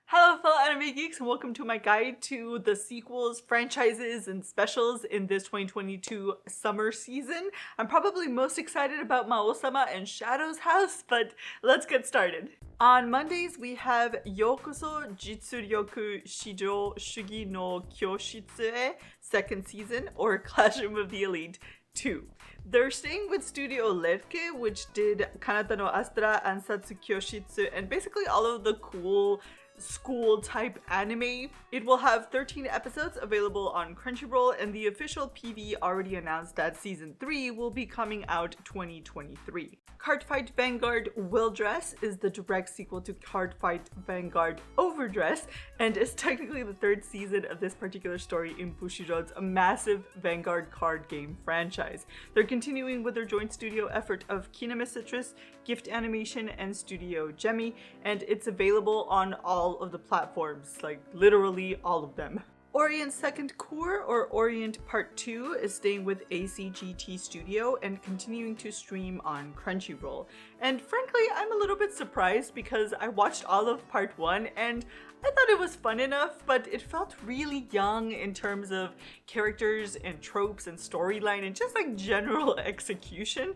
Hello fellow anime geeks and welcome to my guide to the sequels, franchises, and specials in this 2022 summer season. I'm probably most excited about Maou-sama and Shadow's House, but let's get started. On Mondays we have Youkoso, Jitsuryoku, Shijou, Shugi no Kyoushitsu, second season, or Classroom of the Elite 2. They're staying with Studio Lerke, which did Kanata no Astra, Ansatsu Kyoushitsu, and basically all of the cool school type anime. It will have 13 episodes available on Crunchyroll, and the official PV already announced that season 3 will be coming out 2023. CARDFIGHT Vanguard will+Dress is the direct sequel to CARDFIGHT Vanguard Overdress and is technically the third season of this particular story in Bushiroad's massive Vanguard card game franchise. They're continuing with their joint studio effort of Kinema Citrus, Gift Animation, and Studio Gemi, and it's available on all of the platforms, like literally all of them. ORIENT's second Cour, or ORIENT Part 2, is staying with ACGT Studio and continuing to stream on Crunchyroll. And frankly, I'm a little bit surprised because I watched all of Part 1 and I thought it was fun enough, but it felt really young in terms of characters and tropes and storyline and just like general execution.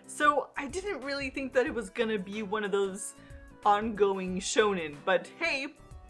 So I didn't really think that it was gonna be one of those ongoing shonen, but hey,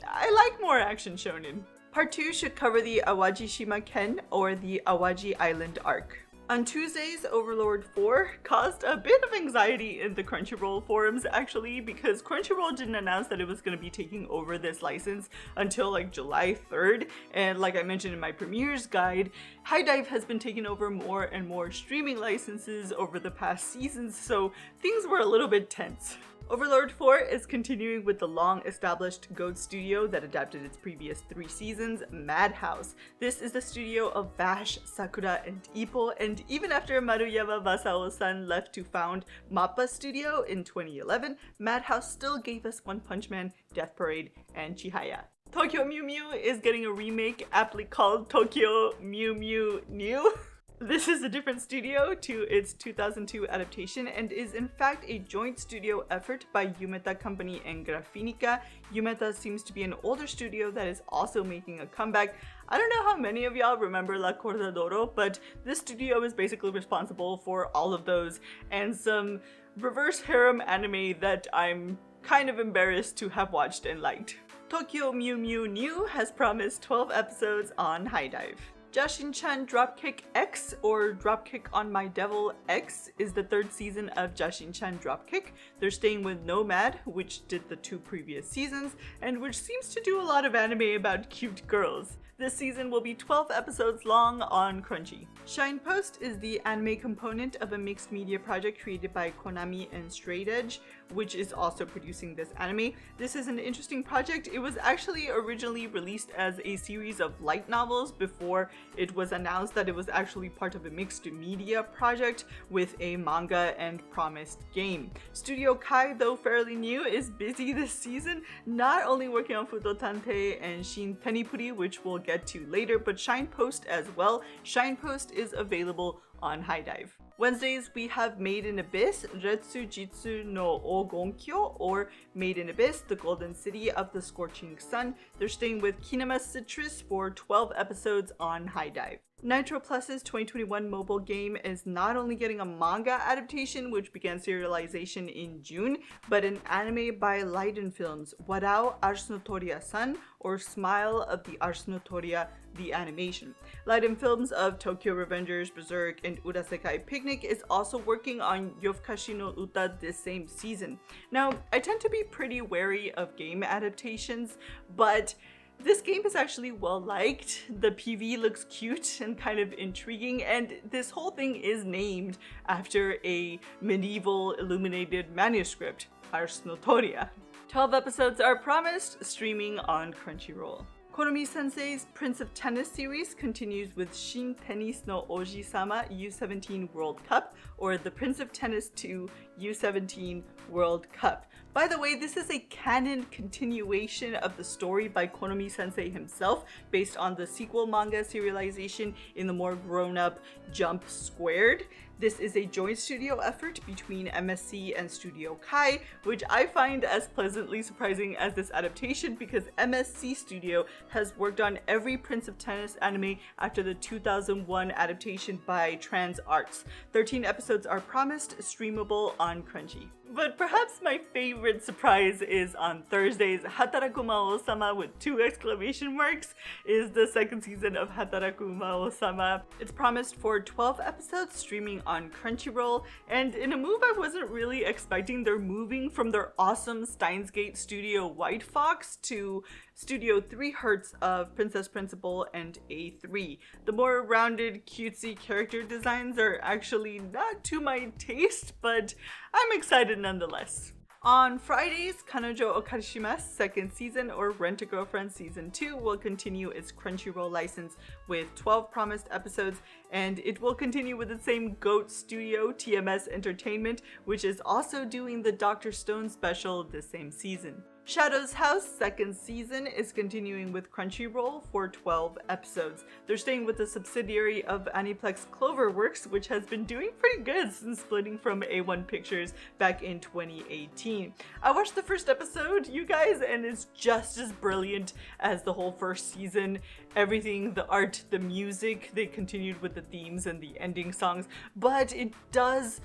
I like more action shonen. Part 2 should cover the Ouji-sama Ken, or the Awaji Island arc. On Tuesdays, Overlord IV caused a bit of anxiety in the Crunchyroll forums actually, because Crunchyroll didn't announce that it was going to be taking over this license until like July 3rd, and like I mentioned in my premieres guide, HIDIVE has been taking over more and more streaming licenses over the past seasons, so things were a little bit tense. Overlord IV is continuing with the long-established GOAT studio that adapted its previous 3 seasons, Madhouse. This is the studio of Vash, Sakura, and Ippo, and even after Maruyama Masao-san left to found MAPPA Studio in 2011, Madhouse still gave us One Punch Man, Death Parade, and Chihaya. Tokyo Mew Mew is getting a remake aptly called Tokyo Mew Mew New. This is a different studio to its 2002 adaptation and is in fact a joint studio effort by Yumeta Company and Graphinica. Yumeta seems to be an older studio that is also making a comeback. I don't know how many of y'all remember La Cordadoro, but this studio is basically responsible for all of those and some reverse harem anime that I'm kind of embarrassed to have watched and liked. Tokyo Mew Mew New has promised 12 episodes on HIDIVE. Jashin-chan Dropkick X, or Dropkick on My Devil X, is the 3rd season of Jashin-chan Dropkick. They're staying with Nomad, which did the 2 previous seasons, and which seems to do a lot of anime about cute girls. This season will be 12 episodes long on Crunchy. SHINEPOST is the anime component of a mixed media project created by Konami and Straight Edge, which is also producing this anime. This is an interesting project. It was actually originally released as a series of light novels before it was announced that it was actually part of a mixed media project with a manga and promised game. Studio Kai, though fairly new, is busy this season, not only working on Futotante and Shin Tenipuri, which we'll get to later, but SHINEPOST as well. SHINEPOST is available on HIDIVE. Wednesdays we have Made in Abyss, Retsujitsu no Ougonkyo, or Made in Abyss, the Golden City of the Scorching Sun. They're staying with Kinema Citrus for 12 episodes on HIDIVE. Nitro Plus's 2021 mobile game is not only getting a manga adaptation, which began serialization in June, but an anime by Leiden Films, Warau Arsnotoria-san, or Smile of the Arsnotoria, the animation. Leiden Films of Tokyo Revengers, Berserk, and Urasekai Picnic is also working on Yofukashi no Uta this same season. Now, I tend to be pretty wary of game adaptations, but this game is actually well liked. The PV looks cute and kind of intriguing, and this whole thing is named after a medieval illuminated manuscript, Arsnotoria. 12 episodes are promised, streaming on Crunchyroll. Konomi-sensei's Prince of Tennis series continues with Shin Tennis no Ouji-sama U17 World Cup, or the Prince of Tennis 2 U17 World Cup. By the way, this is a canon continuation of the story by Konomi-sensei himself, based on the sequel manga serialization in the more grown-up Jump Squared. This is a joint studio effort between MSC and Studio Kai, which I find as pleasantly surprising as this adaptation because MSC Studio has worked on every Prince of Tennis anime after the 2001 adaptation by Trans Arts. 13 episodes are promised, streamable on Crunchy. But perhaps my favorite surprise is on Thursdays. Hataraku Maou-sama with 2 exclamation marks is the second season of Hataraku Maou-sama. It's promised for 12 episodes streaming on Crunchyroll, and in a move I wasn't really expecting, they're moving from their awesome Steins Gate studio White Fox to Studio 3 Hertz of Princess Principal and A3. The more rounded, cutesy character designs are actually not to my taste, but I'm excited nonetheless. On Fridays, Kanojo Okarishimasu second season or Rent-A-Girlfriend season 2 will continue its Crunchyroll license with 12 promised episodes, and it will continue with the same GOAT studio, TMS Entertainment, which is also doing the Dr. Stone special this same season. Shadow's House second season is continuing with Crunchyroll for 12 episodes. They're staying with the subsidiary of Aniplex Cloverworks, which has been doing pretty good since splitting from A1 Pictures back in 2018. I watched the first episode, you guys, and it's just as brilliant as the whole first season. Everything, the art, the music, they continued with the themes and the ending songs, but it does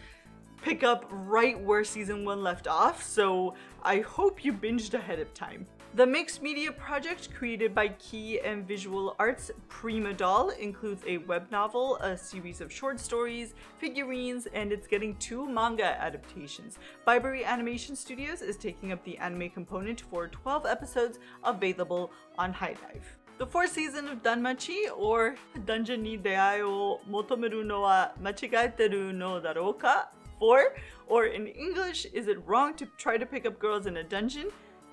pick up right where season 1 left off, so I hope you binged ahead of time. The mixed media project created by Key and Visual Arts Prima Doll includes a web novel, a series of short stories, figurines, and it's getting 2 manga adaptations. Bibury Animation Studios is taking up the anime component for 12 episodes available on HIDIVE. The 4th season of Danmachi, or Dungeon ni Deai o Motomeru no wa Machigatteiru no Darou ka? 4, or in English, Is It Wrong to Try to Pick Up Girls in a Dungeon?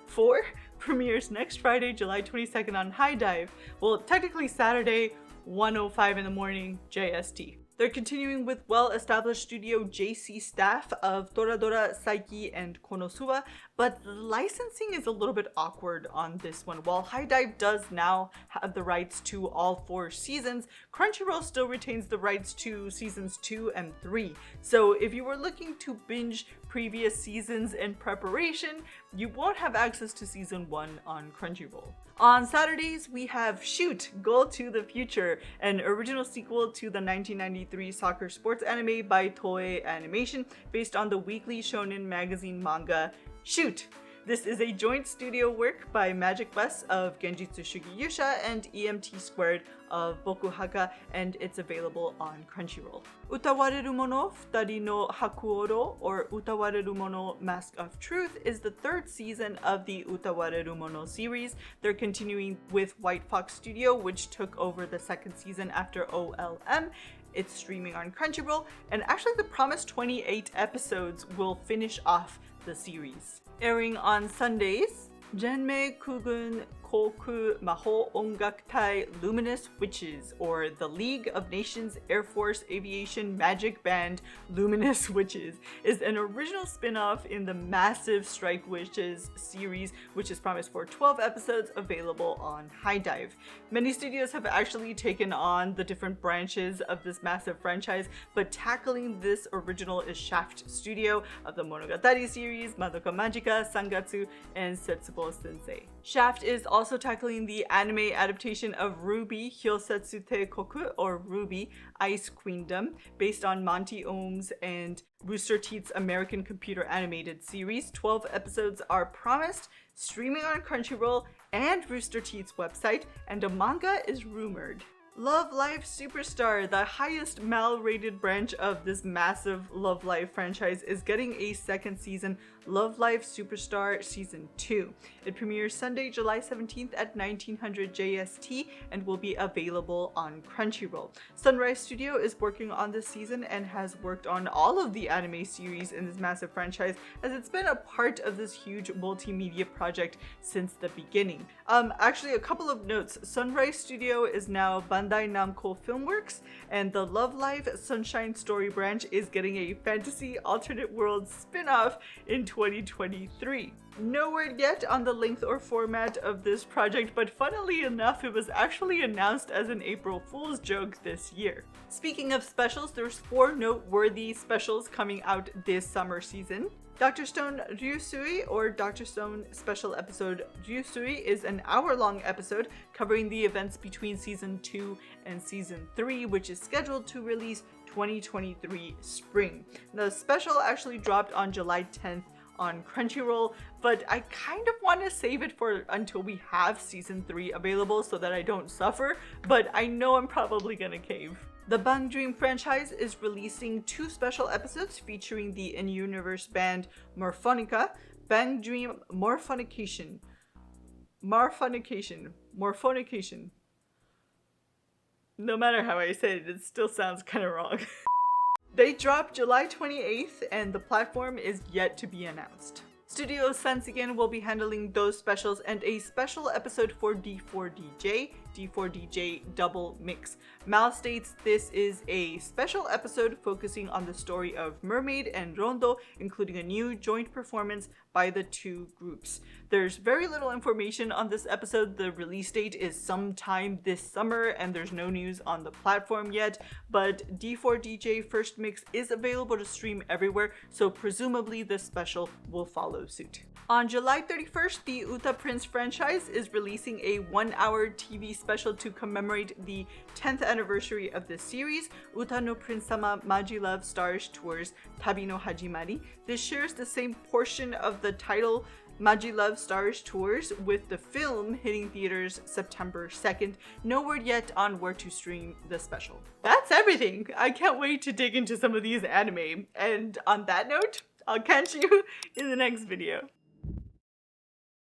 4, premieres next Friday, July 22nd on HIDIVE. Well, technically Saturday, 1:05 in the morning, JST. They're continuing with well-established studio JC staff of Toradora, Saiki, and Konosuba, but the licensing is a little bit awkward on this one. While HIDIVE does now have the rights to all 4 seasons, Crunchyroll still retains the rights to seasons 2 and 3. So if you were looking to binge previous seasons in preparation, you won't have access to season 1 on Crunchyroll. On Saturdays, we have Shoot! Goal to the Future, an original sequel to the 1993 soccer sports anime by Toei Animation based on the weekly shonen magazine manga Shoot! This is a joint studio work by Magic Bus of Genjitsu Shugi Yusha and EMT Squared of Boku Haka, and it's available on Crunchyroll. Utawareru Mono Futari no Hakuoro, or Utawareru Mono Mask of Truth, is the 3rd season of the Utawareru Mono series. They're continuing with White Fox Studio, which took over the 2nd season after OLM. It's streaming on Crunchyroll, and actually the promised 28 episodes will finish off the series. Airing on Sundays, Genmei Kugun Koku Maho Ongakutai Luminous Witches, or the League of Nations Air Force Aviation Magic Band Luminous Witches, is an original spin-off in the massive Strike Witches series, which is promised for 12 episodes available on HIDIVE. Many studios have actually taken on the different branches of this massive franchise, but tackling this original is Shaft Studio of the Monogatari series, Madoka Magica, Sangatsu, and Setsubo Sensei. Shaft is also tackling the anime adaptation of Ruby Hyosetsu te Koku, or Ruby Ice Queendom, based on Monty Ohms and Rooster Teeth's American computer animated series. 12 episodes are promised, streaming on Crunchyroll and Rooster Teeth's website, and a manga is rumored. Love Live Superstar, the highest mal-rated branch of this massive Love Live franchise, is getting a 2nd season, Love Live Superstar Season 2. It premieres Sunday, July 17th at 1900 JST and will be available on Crunchyroll. Sunrise Studio is working on this season and has worked on all of the anime series in this massive franchise, as it's been a part of this huge multimedia project since the beginning. Actually, a couple of notes. Sunrise Studio is now Bandai Namco Filmworks, and the Love Live Sunshine Story branch is getting a fantasy alternate world spin-off in 2023. No word yet on the length or format of this project, but funnily enough, it was actually announced as an April Fool's joke this year. Speaking of specials, there's 4 noteworthy specials coming out this summer season. Dr. Stone Ryusui, or Dr. Stone Special Episode Ryusui, is an hour-long episode covering the events between Season 2 and Season 3, which is scheduled to release 2023 spring. The special actually dropped on July 10th on Crunchyroll, but I kind of want to save it for until we have Season 3 available so that I don't suffer, but I know I'm probably gonna cave. The Bang Dream franchise is releasing 2 special episodes featuring the in-universe band Morphonica, Bang Dream Morphonication. No matter how I say it, it still sounds kind of wrong. They drop July 28th and the platform is yet to be announced. Studio Sensigen will be handling those specials and a special episode for D4DJ Double Mix. Mal states this is a special episode focusing on the story of Mermaid and Rondo, including a new joint performance by the 2 groups. There's very little information on this episode. The release date is sometime this summer and there's no news on the platform yet, but D4DJ First Mix is available to stream everywhere, so presumably this special will follow suit. On July 31st, the Uta Prince franchise is releasing a 1-hour TV special to commemorate the 10th anniversary of the series, Uta no Prince-sama Maji-Love Stars Tours Tabi no Hajimari. This shares the same portion of the title Maji-Love Stars Tours with the film hitting theaters September 2nd. No word yet on where to stream the special. That's everything! I can't wait to dig into some of these anime. And on that note, I'll catch you in the next video.